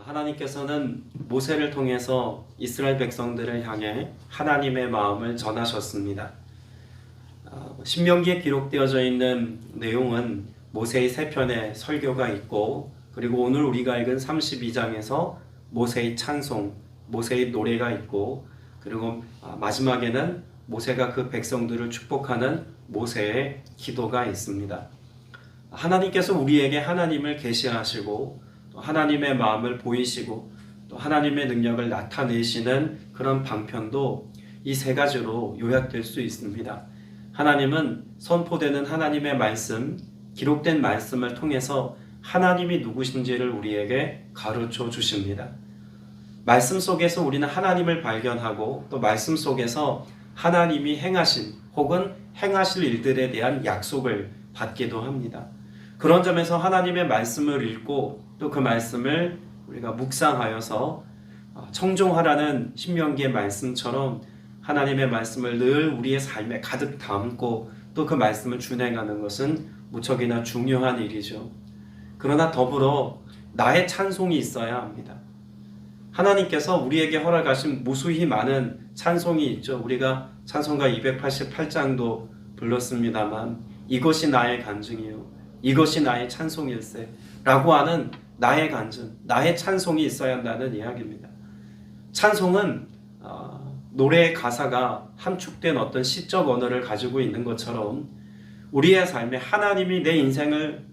하나님께서는 모세를 통해서 이스라엘 백성들을 향해 하나님의 마음을 전하셨습니다. 신명기에 기록되어져 있는 내용은 모세의 세 편의 설교가 있고, 그리고 오늘 우리가 읽은 32장에서 모세의 찬송, 모세의 노래가 있고, 그리고 마지막에는 모세가 그 백성들을 축복하는 모세의 기도가 있습니다. 하나님께서 우리에게 하나님을 계시하시고 또 하나님의 마음을 보이시고 또 하나님의 능력을 나타내시는 그런 방편도 이 세 가지로 요약될 수 있습니다. 하나님은 선포되는 하나님의 말씀, 기록된 말씀을 통해서 하나님이 누구신지를 우리에게 가르쳐 주십니다. 말씀 속에서 우리는 하나님을 발견하고 또 말씀 속에서 하나님이 행하신 혹은 행하실 일들에 대한 약속을 받기도 합니다. 그런 점에서 하나님의 말씀을 읽고 또 그 말씀을 우리가 묵상하여서 청종하라는 신명기의 말씀처럼 하나님의 말씀을 늘 우리의 삶에 가득 담고 또 그 말씀을 준행하는 것은 무척이나 중요한 일이죠. 그러나 더불어 나의 찬송이 있어야 합니다. 하나님께서 우리에게 허락하신 무수히 많은 찬송이 있죠. 우리가 찬송가 288장도 불렀습니다만 이것이 나의 간증이요 이것이 나의 찬송일세 라고 하는 나의 간증, 나의 찬송이 있어야 한다는 이야기입니다. 찬송은 노래의 가사가 함축된 어떤 시적 언어를 가지고 있는 것처럼 우리의 삶에 하나님이 내 인생을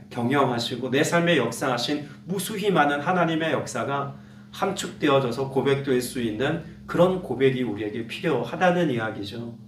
경영하시고 내 삶에 역사하신 무수히 많은 하나님의 역사가 함축되어져서 고백될 수 있는 그런 고백이 우리에게 필요하다는 이야기죠.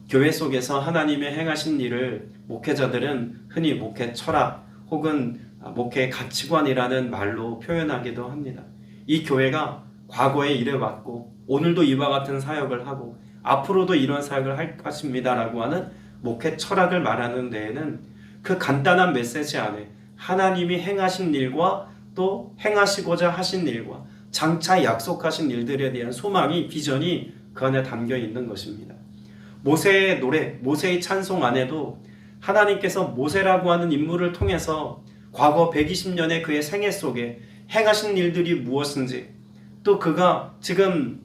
교회 속에서 하나님의 행하신 일을 목회자들은 흔히 목회 철학 혹은 목회 가치관이라는 말로 표현하기도 합니다. 이 교회가 과거에 이래왔고 오늘도 이와 같은 사역을 하고 앞으로도 이런 사역을 할 것입니다라고 하는 목회 철학을 말하는 데에는 그 간단한 메시지 안에 하나님이 행하신 일과 또 행하시고자 하신 일과 장차 약속하신 일들에 대한 소망이, 비전이 그 안에 담겨 있는 것입니다. 모세의 노래, 모세의 찬송 안에도 하나님께서 모세라고 하는 인물을 통해서 과거 120년의 그의 생애 속에 행하신 일들이 무엇인지 또 그가 지금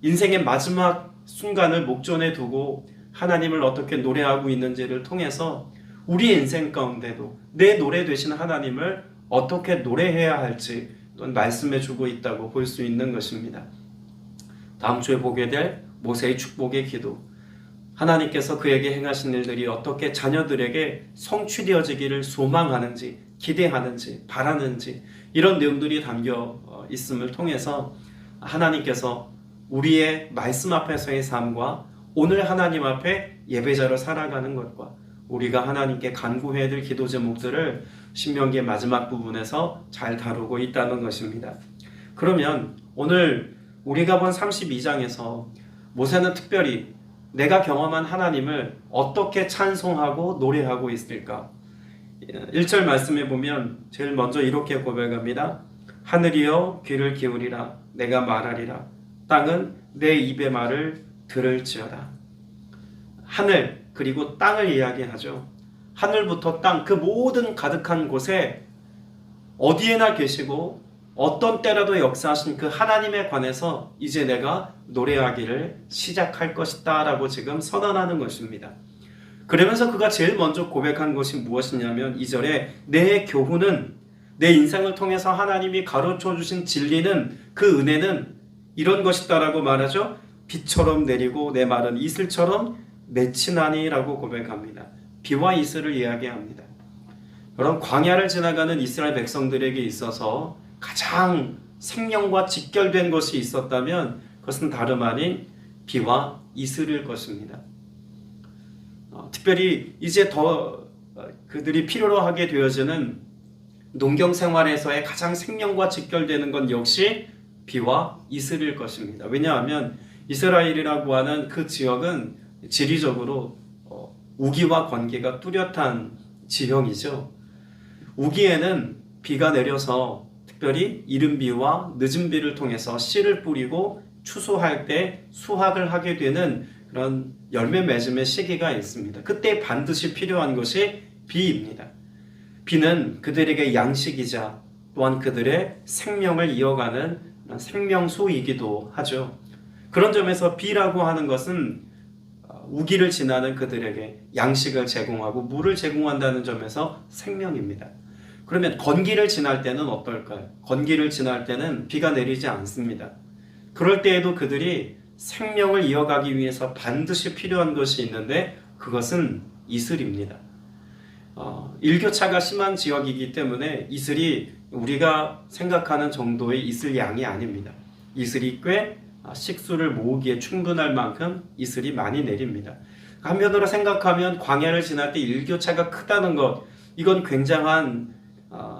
인생의 마지막 순간을 목전에 두고 하나님을 어떻게 노래하고 있는지를 통해서 우리 인생 가운데도 내 노래 되신 하나님을 어떻게 노래해야 할지 또는 말씀해 주고 있다고 볼 수 있는 것입니다. 다음 주에 보게 될 모세의 축복의 기도, 하나님께서 그에게 행하신 일들이 어떻게 자녀들에게 성취되어지기를 소망하는지, 기대하는지, 바라는지 이런 내용들이 담겨 있음을 통해서 하나님께서 우리의 말씀 앞에서의 삶과 오늘 하나님 앞에 예배자로 살아가는 것과 우리가 하나님께 간구해야 될 기도 제목들을 신명기의 마지막 부분에서 잘 다루고 있다는 것입니다. 그러면 오늘 우리가 본 32장에서 모세는 특별히 내가 경험한 하나님을 어떻게 찬송하고 노래하고 있을까? 1절 말씀에 보면 제일 먼저 이렇게 고백합니다. 하늘이여 귀를 기울이라 내가 말하리라 땅은 내 입의 말을 들을지어다. 하늘 그리고 땅을 이야기하죠. 하늘부터 땅 그 모든 가득한 곳에 어디에나 계시고 어떤 때라도 역사하신 그 하나님에 관해서 이제 내가 노래하기를 시작할 것이다 라고 지금 선언하는 것입니다. 그러면서 그가 제일 먼저 고백한 것이 무엇이냐면 2절에 내 교훈은 내 인생을 통해서 하나님이 가르쳐 주신 진리는 그 은혜는 이런 것이다 라고 말하죠. 비처럼 내리고 내 말은 이슬처럼 맺히나니 라고 고백합니다. 비와 이슬을 이야기합니다. 여러분, 광야를 지나가는 이스라엘 백성들에게 있어서 가장 생명과 직결된 것이 있었다면 그것은 다름 아닌 비와 이슬일 것입니다. 특별히 이제 더 그들이 필요로 하게 되어지는 농경 생활에서의 가장 생명과 직결되는 건 역시 비와 이슬일 것입니다. 왜냐하면 이스라엘이라고 하는 그 지역은 지리적으로 우기와 건기가 뚜렷한 지형이죠. 우기에는 비가 내려서 특별히 이른 비와 늦은 비를 통해서 씨를 뿌리고 추수할 때 수확을 하게 되는 그런 열매 맺음의 시기가 있습니다. 그때 반드시 필요한 것이 비입니다. 비는 그들에게 양식이자 또한 그들의 생명을 이어가는 생명수이기도 하죠. 그런 점에서 비라고 하는 것은 우기를 지나는 그들에게 양식을 제공하고 물을 제공한다는 점에서 생명입니다. 그러면 건기를 지날 때는 어떨까요? 건기를 지날 때는 비가 내리지 않습니다. 그럴 때에도 그들이 생명을 이어가기 위해서 반드시 필요한 것이 있는데 그것은 이슬입니다. 일교차가 심한 지역이기 때문에 이슬이 우리가 생각하는 정도의 이슬 양이 아닙니다. 이슬이 꽤 식수를 모으기에 충분할 만큼 이슬이 많이 내립니다. 한편으로 생각하면 광야를 지날 때 일교차가 크다는 것, 이건 굉장한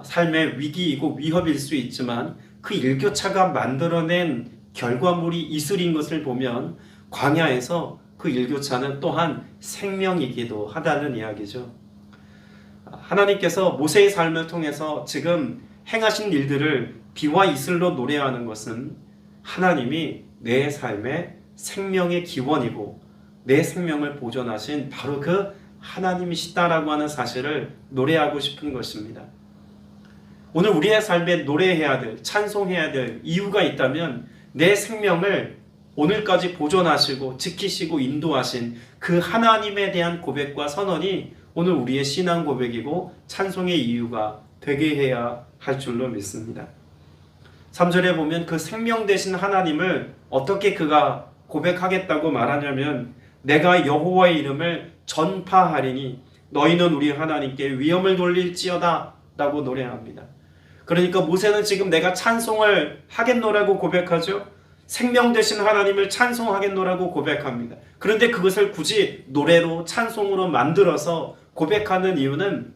삶의 위기이고 위협일 수 있지만 그 일교차가 만들어낸 결과물이 이슬인 것을 보면 광야에서 그 일교차는 또한 생명이기도 하다는 이야기죠. 하나님께서 모세의 삶을 통해서 지금 행하신 일들을 비와 이슬로 노래하는 것은 하나님이 내 삶의 생명의 기원이고 내 생명을 보존하신 바로 그 하나님이시다라고 하는 사실을 노래하고 싶은 것입니다. 오늘 우리의 삶에 노래해야 될, 찬송해야 될 이유가 있다면 내 생명을 오늘까지 보존하시고 지키시고 인도하신 그 하나님에 대한 고백과 선언이 오늘 우리의 신앙 고백이고 찬송의 이유가 되게 해야 할 줄로 믿습니다. 3절에 보면 그 생명 되신 하나님을 어떻게 그가 고백하겠다고 말하냐면 내가 여호와의 이름을 전파하리니 너희는 우리 하나님께 위엄을 돌릴지어다 라고 노래합니다. 그러니까 모세는 지금 내가 찬송을 하겠노라고 고백하죠. 생명 되신 하나님을 찬송하겠노라고 고백합니다. 그런데 그것을 굳이 노래로 찬송으로 만들어서 고백하는 이유는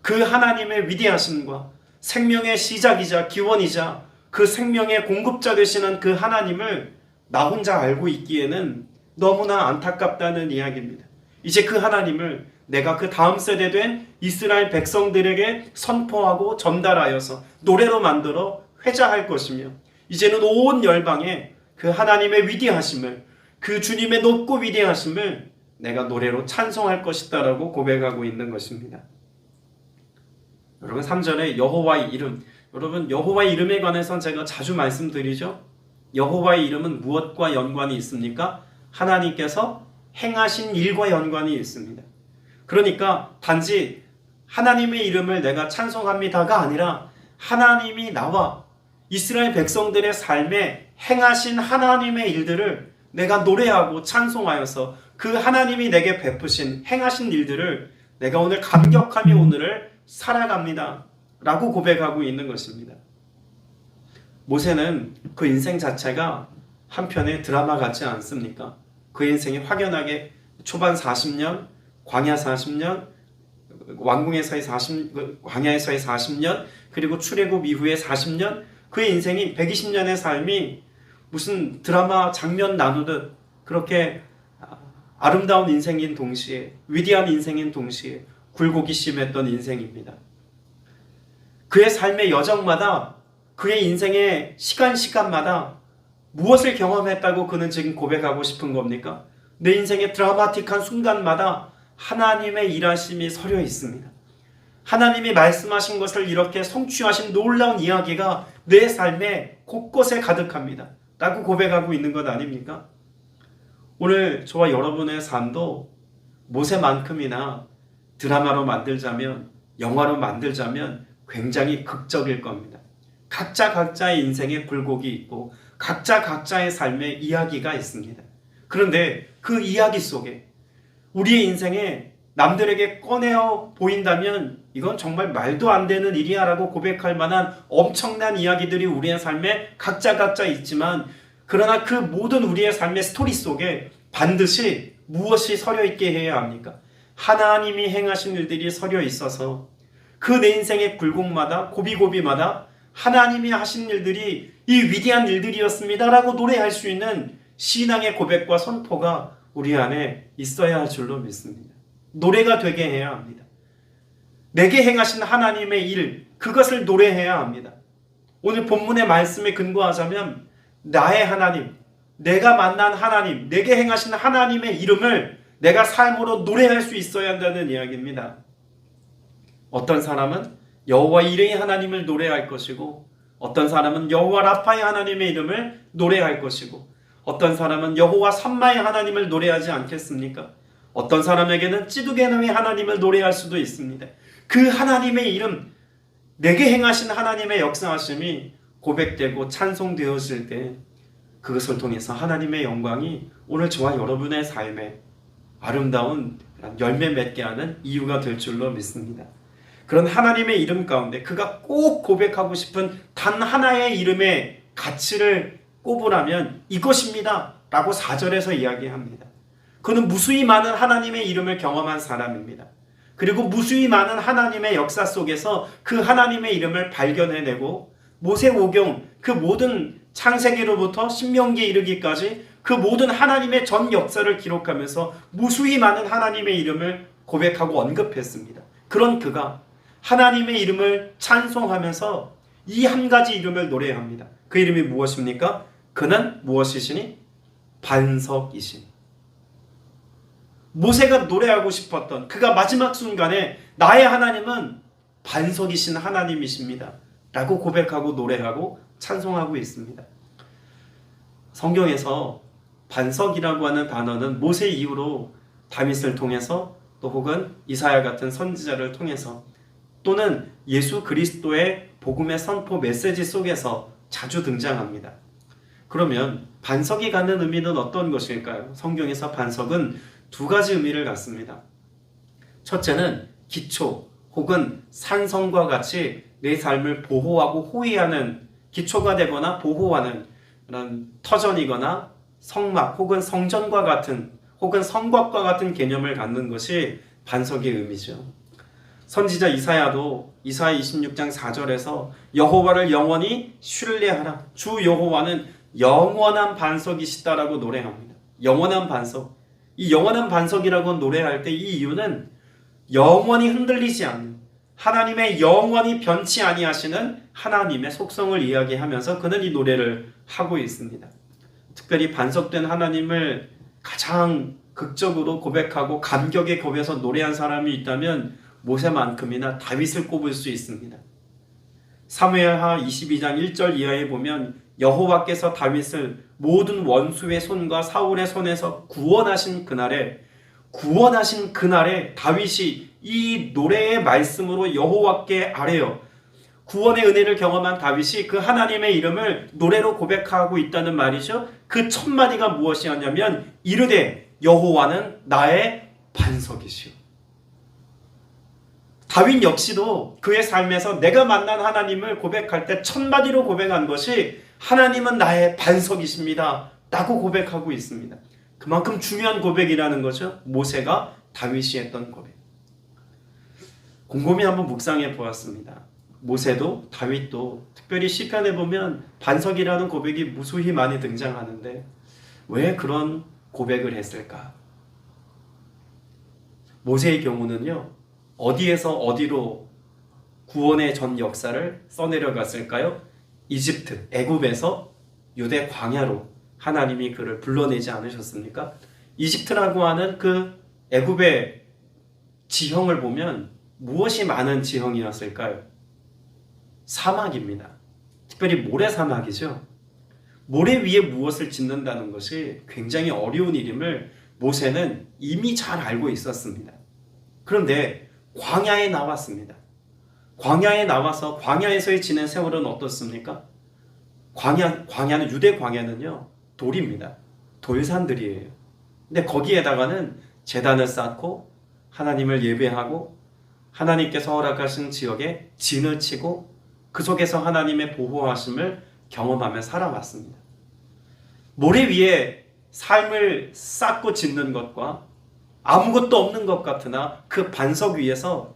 그 하나님의 위대하심과 생명의 시작이자 기원이자 그 생명의 공급자 되시는 그 하나님을 나 혼자 알고 있기에는 너무나 안타깝다는 이야기입니다. 이제 그 하나님을 내가 그 다음 세대 된 이스라엘 백성들에게 선포하고 전달하여서 노래로 만들어 회자할 것이며 이제는 온 열방에 그 하나님의 위대하심을 그 주님의 높고 위대하심을 내가 노래로 찬송할 것이다 라고 고백하고 있는 것입니다. 여러분 3절에 여호와의 이름, 여러분 여호와의 이름에 관해서는 제가 자주 말씀드리죠. 여호와의 이름은 무엇과 연관이 있습니까? 하나님께서 행하신 일과 연관이 있습니다. 그러니까 단지 하나님의 이름을 내가 찬송합니다가 아니라 하나님이 나와 이스라엘 백성들의 삶에 행하신 하나님의 일들을 내가 노래하고 찬송하여서 그 하나님이 내게 베푸신 행하신 일들을 내가 오늘 감격하며 오늘을 살아갑니다 라고 고백하고 있는 것입니다. 모세는 그 인생 자체가 한편의 드라마 같지 않습니까? 그 인생이 확연하게 초반 40년, 광야 40년, 왕궁에서의 광야에서의 40년, 그리고 출애굽 이후의 40년, 그의 인생이 120년의 삶이 무슨 드라마 장면 나누듯 그렇게 아름다운 인생인 동시에 위대한 인생인 동시에 굴곡이 심했던 인생입니다. 그의 삶의 여정마다 그의 인생의 시간마다 무엇을 경험했다고 그는 지금 고백하고 싶은 겁니까? 내 인생의 드라마틱한 순간마다 하나님의 일하심이 서려 있습니다. 하나님이 말씀하신 것을 이렇게 성취하신 놀라운 이야기가 내 삶의 곳곳에 가득합니다 라고 고백하고 있는 것 아닙니까? 오늘 저와 여러분의 삶도 모세만큼이나 드라마로 만들자면, 영화로 만들자면 굉장히 극적일 겁니다. 각자의 인생에 굴곡이 있고 각자의 삶의 이야기가 있습니다. 그런데 그 이야기 속에 우리의 인생에 남들에게 꺼내어 보인다면 이건 정말 말도 안 되는 일이야 라고 고백할 만한 엄청난 이야기들이 우리의 삶에 각자 있지만 그러나 그 모든 우리의 삶의 스토리 속에 반드시 무엇이 서려 있게 해야 합니까? 하나님이 행하신 일들이 서려 있어서 그 내 인생의 굴곡마다 고비고비마다 하나님이 하신 일들이 이 위대한 일들이었습니다 라고 노래할 수 있는 신앙의 고백과 선포가 우리 안에 있어야 할 줄로 믿습니다. 노래가 되게 해야 합니다. 내게 행하신 하나님의 일, 그것을 노래해야 합니다. 오늘 본문의 말씀에 근거하자면 나의 하나님, 내가 만난 하나님, 내게 행하신 하나님의 이름을 내가 삶으로 노래할 수 있어야 한다는 이야기입니다. 어떤 사람은 여호와 이레의 하나님을 노래할 것이고, 어떤 사람은 여호와 라파의 하나님의 이름을 노래할 것이고, 어떤 사람은 여호와 삼마의 하나님을 노래하지 않겠습니까? 어떤 사람에게는 찌두게나의 하나님을 노래할 수도 있습니다. 그 하나님의 이름, 내게 행하신 하나님의 역사하심이 고백되고 찬송되었을 때 그것을 통해서 하나님의 영광이 오늘 저와 여러분의 삶에 아름다운 열매 맺게 하는 이유가 될 줄로 믿습니다. 그런 하나님의 이름 가운데 그가 꼭 고백하고 싶은 단 하나의 이름의 가치를 꼽으라면 이것입니다 라고 4절에서 이야기합니다. 그는 무수히 많은 하나님의 이름을 경험한 사람입니다. 그리고 무수히 많은 하나님의 역사 속에서 그 하나님의 이름을 발견해내고 모세오경 그 모든 창세기로부터 신명기에 이르기까지 그 모든 하나님의 전 역사를 기록하면서 무수히 많은 하나님의 이름을 고백하고 언급했습니다. 그런 그가 하나님의 이름을 찬송하면서 이 한 가지 이름을 노래합니다. 그 이름이 무엇입니까? 그는 무엇이시니? 반석이시니. 모세가 노래하고 싶었던 그가 마지막 순간에 나의 하나님은 반석이신 하나님이십니다 라고 고백하고 노래하고 찬송하고 있습니다. 성경에서 반석이라고 하는 단어는 모세 이후로 다윗을 통해서 또 혹은 이사야 같은 선지자를 통해서 또는 예수 그리스도의 복음의 선포 메시지 속에서 자주 등장합니다. 그러면 반석이 갖는 의미는 어떤 것일까요? 성경에서 반석은 두 가지 의미를 갖습니다. 첫째는 기초 혹은 산성과 같이 내 삶을 보호하고 호위하는 기초가 되거나 보호하는 그런 터전이거나 성막 혹은 성전과 같은 혹은 성곽과 같은 개념을 갖는 것이 반석의 의미죠. 선지자 이사야도 이사야 26장 4절에서 여호와를 영원히 신뢰하라. 주 여호와는 영원한 반석이시다라고 노래합니다. 영원한 반석. 이 영원한 반석이라고 노래할 때 이 이유는 영원히 흔들리지 않는 하나님의 영원히 변치 아니하시는 하나님의 속성을 이야기하면서 그는 이 노래를 하고 있습니다. 특별히 반석된 하나님을 가장 극적으로 고백하고 감격에 곱해서 노래한 사람이 있다면 모세만큼이나 다윗을 꼽을 수 있습니다. 사무엘하 22장 1절 이하에 보면 여호와께서 다윗을 모든 원수의 손과 사울의 손에서 구원하신 그날에 다윗이 이 노래의 말씀으로 여호와께 아뢰어 구원의 은혜를 경험한 다윗이 그 하나님의 이름을 노래로 고백하고 있다는 말이죠. 그 첫 마디가 무엇이었냐면 이르되 여호와는 나의 반석이시오. 다윗 역시도 그의 삶에서 내가 만난 하나님을 고백할 때 첫 마디로 고백한 것이 하나님은 나의 반석이십니다 라고 고백하고 있습니다. 그만큼 중요한 고백이라는 거죠. 모세가 다윗이 했던 고백. 곰곰이 한번 묵상해 보았습니다. 모세도 다윗도 특별히 시편에 보면 반석이라는 고백이 무수히 많이 등장하는데 왜 그런 고백을 했을까? 모세의 경우는요, 어디에서 어디로 구원의 전 역사를 써내려갔을까요? 이집트, 애굽에서 유대 광야로 하나님이 그를 불러내지 않으셨습니까? 이집트라고 하는 그 애굽의 지형을 보면 무엇이 많은 지형이었을까요? 사막입니다. 특별히 모래사막이죠. 모래 위에 무엇을 짓는다는 것이 굉장히 어려운 일임을 모세는 이미 잘 알고 있었습니다. 그런데 광야에 나왔습니다. 광야에 나와서 광야에서의 지낸 세월은 어떻습니까? 광야는 유대 광야는요, 돌입니다. 돌산들이에요. 근데 거기에다가는 제단을 쌓고 하나님을 예배하고 하나님께서 허락하신 지역에 진을 치고 그 속에서 하나님의 보호하심을 경험하며 살아왔습니다. 모래 위에 삶을 쌓고 짓는 것과 아무것도 없는 것 같으나 그 반석 위에서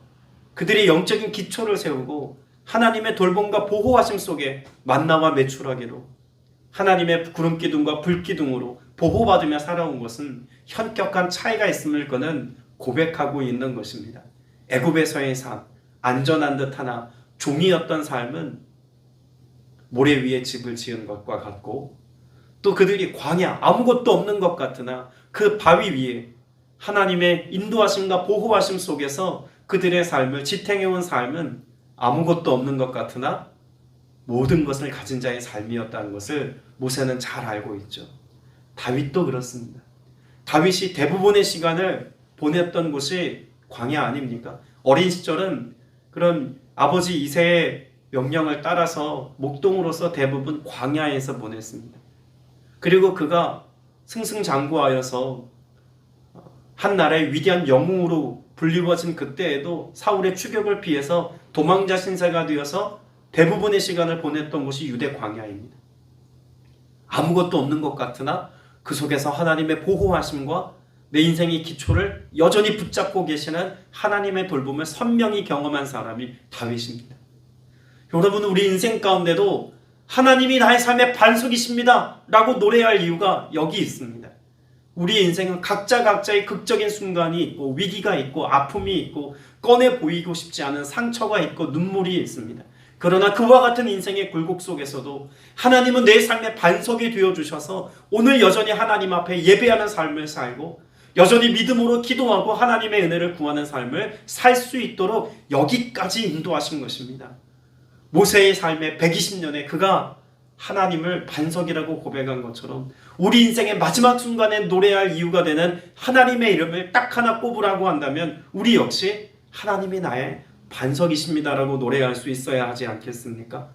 그들의 영적인 기초를 세우고 하나님의 돌봄과 보호하심 속에 만나와 메추라기로 하나님의 구름기둥과 불기둥으로 보호받으며 살아온 것은 현격한 차이가 있음을 그는 고백하고 있는 것입니다. 애굽에서의 삶, 안전한 듯 하나 종이었던 삶은 모래 위에 집을 지은 것과 같고 또 그들이 광야, 아무것도 없는 것 같으나 그 바위 위에 하나님의 인도하심과 보호하심 속에서 그들의 삶을 지탱해온 삶은 아무것도 없는 것 같으나 모든 것을 가진 자의 삶이었다는 것을 모세는 잘 알고 있죠. 다윗도 그렇습니다. 다윗이 대부분의 시간을 보냈던 곳이 광야 아닙니까? 어린 시절은 그런 아버지 이새의 명령을 따라서 목동으로서 대부분 광야에서 보냈습니다. 그리고 그가 승승장구하여서 한 나라의 위대한 영웅으로 불리워진 그때에도 사울의 추격을 피해서 도망자 신세가 되어서 대부분의 시간을 보냈던 곳이 유대 광야입니다. 아무것도 없는 것 같으나 그 속에서 하나님의 보호하심과 내 인생의 기초를 여전히 붙잡고 계시는 하나님의 돌봄을 선명히 경험한 사람이 다윗입니다. 여러분, 우리 인생 가운데도 하나님이 나의 삶의 반석이십니다 라고 노래할 이유가 여기 있습니다. 우리 인생은 각자의 극적인 순간이 있고 위기가 있고 아픔이 있고 꺼내 보이고 싶지 않은 상처가 있고 눈물이 있습니다. 그러나 그와 같은 인생의 굴곡 속에서도 하나님은 내 삶의 반석이 되어주셔서 오늘 여전히 하나님 앞에 예배하는 삶을 살고 여전히 믿음으로 기도하고 하나님의 은혜를 구하는 삶을 살 수 있도록 여기까지 인도하신 것입니다. 모세의 삶의 120년에 그가 하나님을 반석이라고 고백한 것처럼 우리 인생의 마지막 순간에 노래할 이유가 되는 하나님의 이름을 딱 하나 꼽으라고 한다면 우리 역시 하나님이 나의 반석이십니다라고 노래할 수 있어야 하지 않겠습니까?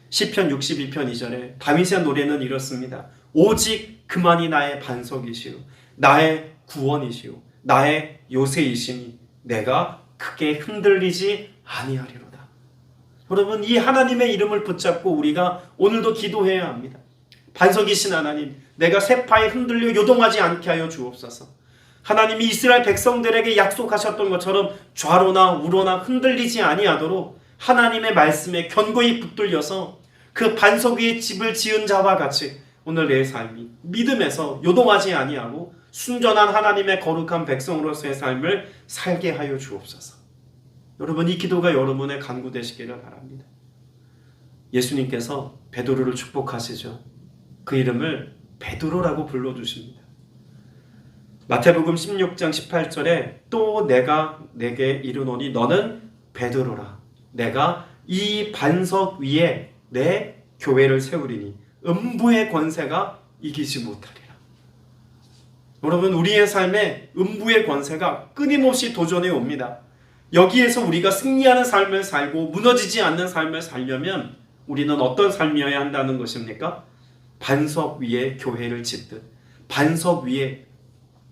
시편 62편 2절에 다윗의 노래는 이렇습니다. 오직 그만이 나의 반석이시오 나의 구원이시오 나의 요새이시니 내가 크게 흔들리지 아니하리로다. 여러분, 이 하나님의 이름을 붙잡고 우리가 오늘도 기도해야 합니다. 반석이신 하나님, 내가 세파에 흔들려 요동하지 않게 하여 주옵소서. 하나님이 이스라엘 백성들에게 약속하셨던 것처럼 좌로나 우로나 흔들리지 아니하도록 하나님의 말씀에 견고히 붙들려서 그 반석 위에 집을 지은 자와 같이 오늘 내 삶이 믿음에서 요동하지 아니하고 순전한 하나님의 거룩한 백성으로서의 삶을 살게 하여 주옵소서. 여러분, 이 기도가 여러분의 간구 되시기를 바랍니다. 예수님께서 베드로를 축복하시죠. 그 이름을 베드로라고 불러주십니다. 마태복음 16장 18절에 또 내가 내게 이르노니 너는 베드로라. 내가 이 반석 위에 내 교회를 세우리니 음부의 권세가 이기지 못하리라. 여러분, 우리의 삶에 음부의 권세가 끊임없이 도전해 옵니다. 여기에서 우리가 승리하는 삶을 살고 무너지지 않는 삶을 살려면 우리는 어떤 삶이어야 한다는 것입니까? 반석 위에 교회를 짓듯 반석 위에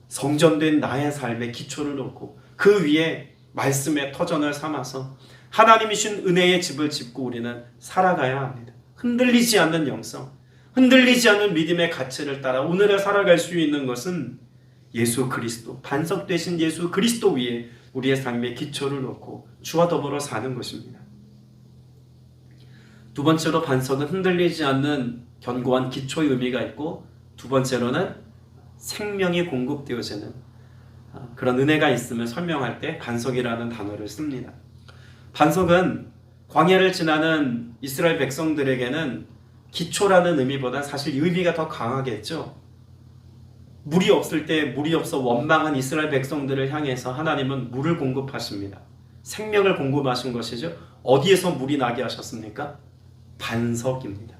성전된 나의 삶의 기초를 놓고 그 위에 말씀의 터전을 삼아서 하나님이 신 은혜의 집을 짓고 우리는 살아가야 합니다. 흔들리지 않는 영성, 흔들리지 않는 믿음의 가치를 따라 오늘을 살아갈 수 있는 것은 예수 그리스도, 반석 되신 예수 그리스도 위에 우리의 삶의 기초를 놓고 주와 더불어 사는 것입니다. 두 번째로 반석은 흔들리지 않는 견고한 기초의 의미가 있고, 두 번째로는 생명이 공급되어지는 그런 은혜가 있음을 설명할 때 반석이라는 단어를 씁니다. 반석은 광야를 지나는 이스라엘 백성들에게는 기초라는 의미보다 사실 의미가 더 강하겠죠. 물이 없을 때 물이 없어 원망한 이스라엘 백성들을 향해서 하나님은 물을 공급하십니다. 생명을 공급하신 것이죠. 어디에서 물이 나게 하셨습니까? 반석입니다.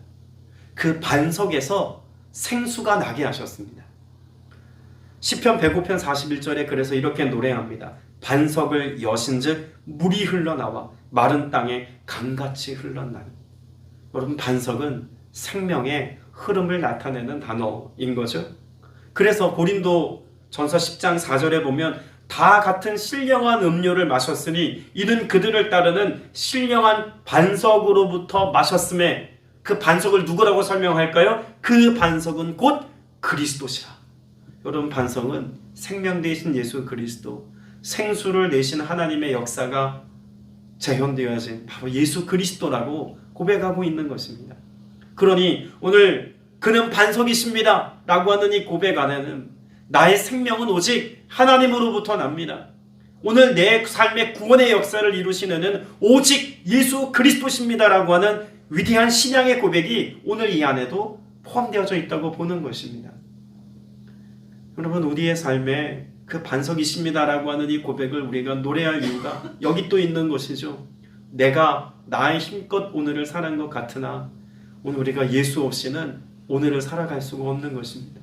그 반석에서 생수가 나게 하셨습니다. 시편 105편 41절에 그래서 이렇게 노래합니다. 반석을 여신즉 물이 흘러나와 마른 땅에 강같이 흘러나니. 여러분, 반석은 생명의 흐름을 나타내는 단어인 거죠. 그래서 고린도 전서 10장 4절에 보면 다 같은 신령한 음료를 마셨으니 이는 그들을 따르는 신령한 반석으로부터 마셨음에, 그 반석을 누구라고 설명할까요? 그 반석은 곧 그리스도시라. 여러분, 반석은 생명 되신 예수 그리스도, 생수를 내신 하나님의 역사가 재현되어진 바로 예수 그리스도라고 고백하고 있는 것입니다. 그러니 오늘 그는 반석이십니다 라고 하는 이 고백 안에는 나의 생명은 오직 하나님으로부터 납니다. 오늘 내 삶의 구원의 역사를 이루시는 이는 오직 예수 그리스도십니다 라고 하는 위대한 신앙의 고백이 오늘 이 안에도 포함되어져 있다고 보는 것입니다. 여러분, 우리의 삶에 그 반석이십니다 라고 하는 이 고백을 우리가 노래할 이유가 여기 또 있는 것이죠. 내가 나의 힘껏 오늘을 사는 것 같으나 오늘 우리가 예수 없이는 오늘을 살아갈 수가 없는 것입니다.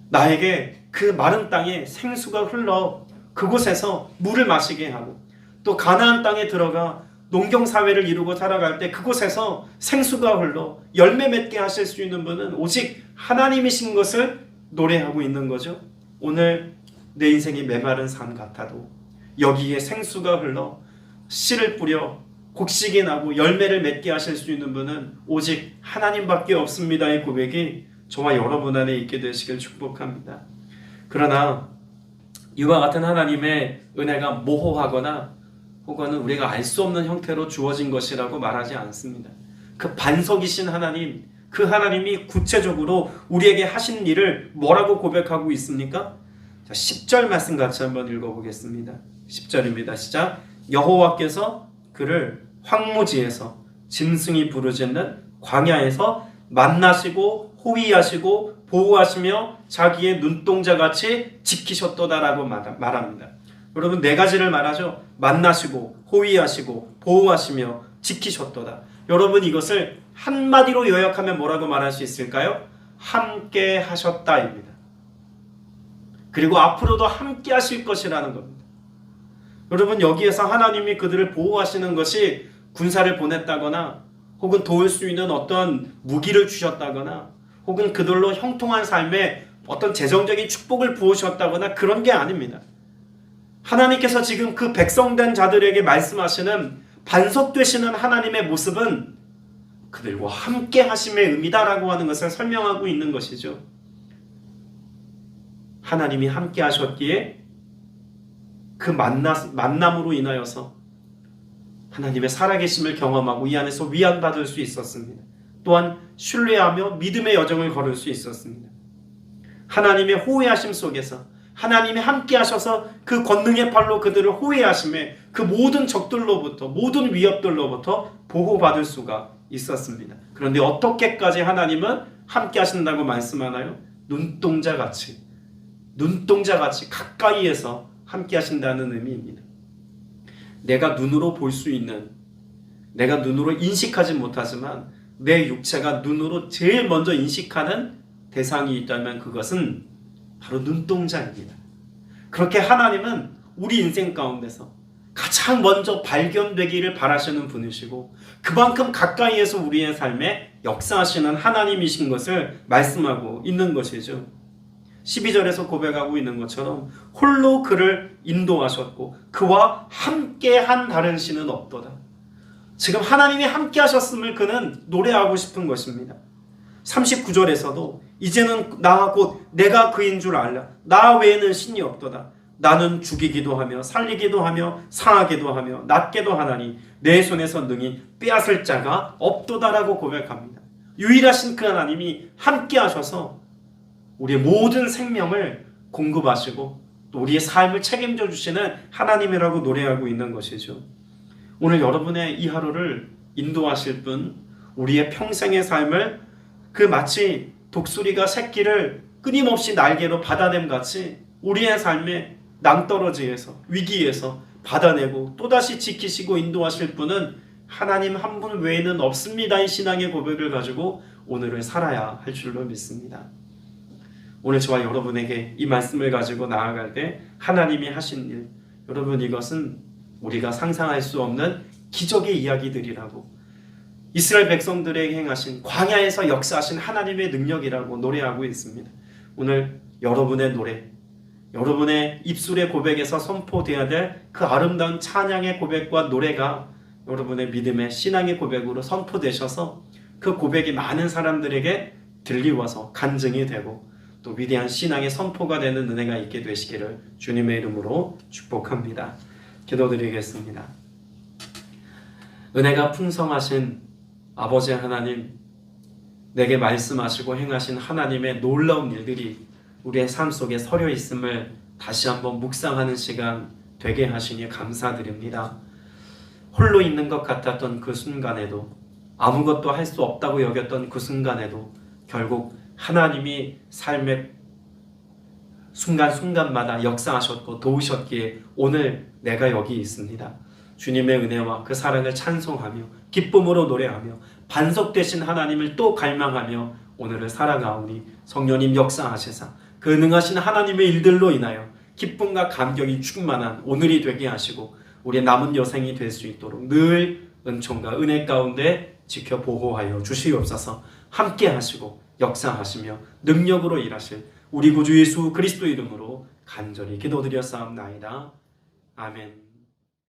나에게 그 마른 땅에 생수가 흘러 그곳에서 물을 마시게 하고 또 가나안 땅에 들어가 농경사회를 이루고 살아갈 때 그곳에서 생수가 흘러 열매 맺게 하실 수 있는 분은 오직 하나님이신 것을 노래하고 있는 거죠. 오늘 내 인생이 메마른 삶 같아도 여기에 생수가 흘러 씨를 뿌려 곡식이 나고 열매를 맺게 하실 수 있는 분은 오직 하나님밖에 없습니다의 고백이 저와 여러분 안에 있게 되시길 축복합니다. 그러나 이와 같은 하나님의 은혜가 모호하거나 혹은 우리가 알 수 없는 형태로 주어진 것이라고 말하지 않습니다. 그 반석이신 하나님, 그 하나님이 구체적으로 우리에게 하신 일을 뭐라고 고백하고 있습니까? 자, 10절 말씀 같이 한번 읽어보겠습니다. 10절입니다. 시작. 여호와께서 그를 황무지에서 짐승이 부르짖는 광야에서 만나시고 호위하시고 보호하시며 자기의 눈동자같이 지키셨도다라고 말합니다. 여러분 네 가지를 말하죠. 만나시고 호위하시고 보호하시며 지키셨도다. 여러분 이것을 한마디로 요약하면 뭐라고 말할 수 있을까요? 함께 하셨다입니다. 그리고 앞으로도 함께 하실 것이라는 겁니다. 여러분 여기에서 하나님이 그들을 보호하시는 것이 군사를 보냈다거나 혹은 도울 수 있는 어떤 무기를 주셨다거나 혹은 그들로 형통한 삶에 어떤 재정적인 축복을 부으셨다거나 그런 게 아닙니다. 하나님께서 지금 그 백성된 자들에게 말씀하시는 반석 되시는 하나님의 모습은 그들과 함께 하심의 의미다라고 하는 것을 설명하고 있는 것이죠. 하나님이 함께 하셨기에 그 만남으로 인하여서 하나님의 살아계심을 경험하고 이 안에서 위안받을 수 있었습니다. 또한 신뢰하며 믿음의 여정을 걸을 수 있었습니다. 하나님의 호위하심 속에서 하나님이 함께 하셔서 그 권능의 팔로 그들을 호위하심에 그 모든 적들로부터 모든 위협들로부터 보호받을 수가 있었습니다. 그런데 어떻게까지 하나님은 함께 하신다고 말씀하나요? 눈동자같이 가까이에서 함께 하신다는 의미입니다. 내가 눈으로 볼 수 있는, 내가 눈으로 인식하지 못하지만 내 육체가 눈으로 제일 먼저 인식하는 대상이 있다면 그것은 바로 눈동자입니다. 그렇게 하나님은 우리 인생 가운데서 가장 먼저 발견되기를 바라시는 분이시고 그만큼 가까이에서 우리의 삶에 역사하시는 하나님이신 것을 말씀하고 있는 것이죠. 12절에서 고백하고 있는 것처럼 홀로 그를 인도하셨고 그와 함께한 다른 신은 없도다. 지금 하나님이 함께 하셨음을 그는 노래하고 싶은 것입니다. 39절에서도 이제는 나 곧 내가 그인 줄 알라. 나 외에는 신이 없도다. 나는 죽이기도 하며 살리기도 하며 상하기도 하며 낫게도 하나니 내 손에서 능히 빼앗을 자가 없도다라고 고백합니다. 유일하신 그 하나님이 함께 하셔서 우리의 모든 생명을 공급하시고 또 우리의 삶을 책임져 주시는 하나님이라고 노래하고 있는 것이죠. 오늘 여러분의 이 하루를 인도하실 분, 우리의 평생의 삶을 그 마치 독수리가 새끼를 끊임없이 날개로 받아냄 같이 우리의 삶의 낭떠러지에서 위기에서 받아내고 또다시 지키시고 인도하실 분은 하나님 한 분 외에는 없습니다. 이 신앙의 고백을 가지고 오늘을 살아야 할 줄로 믿습니다. 오늘 저와 여러분에게 이 말씀을 가지고 나아갈 때 하나님이 하신 일, 여러분 이것은 우리가 상상할 수 없는 기적의 이야기들이라고 이스라엘 백성들에게 행하신 광야에서 역사하신 하나님의 능력이라고 노래하고 있습니다. 오늘 여러분의 노래, 여러분의 입술의 고백에서 선포되어야 될 그 아름다운 찬양의 고백과 노래가 여러분의 믿음의 신앙의 고백으로 선포되셔서 그 고백이 많은 사람들에게 들리워서 간증이 되고 또 위대한 신앙의 선포가 되는 은혜가 있게 되시기를 주님의 이름으로 축복합니다. 기도드리겠습니다. 은혜가 풍성하신 아버지 하나님, 내게 말씀하시고 행하신 하나님의 놀라운 일들이 우리의 삶 속에 서려 있음을 다시 한번 묵상하는 시간 되게 하시니 감사드립니다. 홀로 있는 것 같았던 그 순간에도, 아무것도 할 수 없다고 여겼던 그 순간에도 결국 하나님이 삶의 순간순간마다 역사하셨고 도우셨기에 오늘 내가 여기 있습니다. 주님의 은혜와 그 사랑을 찬송하며 기쁨으로 노래하며 반석되신 하나님을 또 갈망하며 오늘을 살아가오니 성령님 역사하시사 그 능하신 하나님의 일들로 인하여 기쁨과 감격이 충만한 오늘이 되게 하시고 우리의 남은 여생이 될 수 있도록 늘 은총과 은혜 가운데 지켜 보호하여 주시옵소서. 함께 하시고 역사하시며 능력으로 일하실 우리 구주 예수 그리스도 이름으로 간절히 기도드렸사옵나이다. 아멘.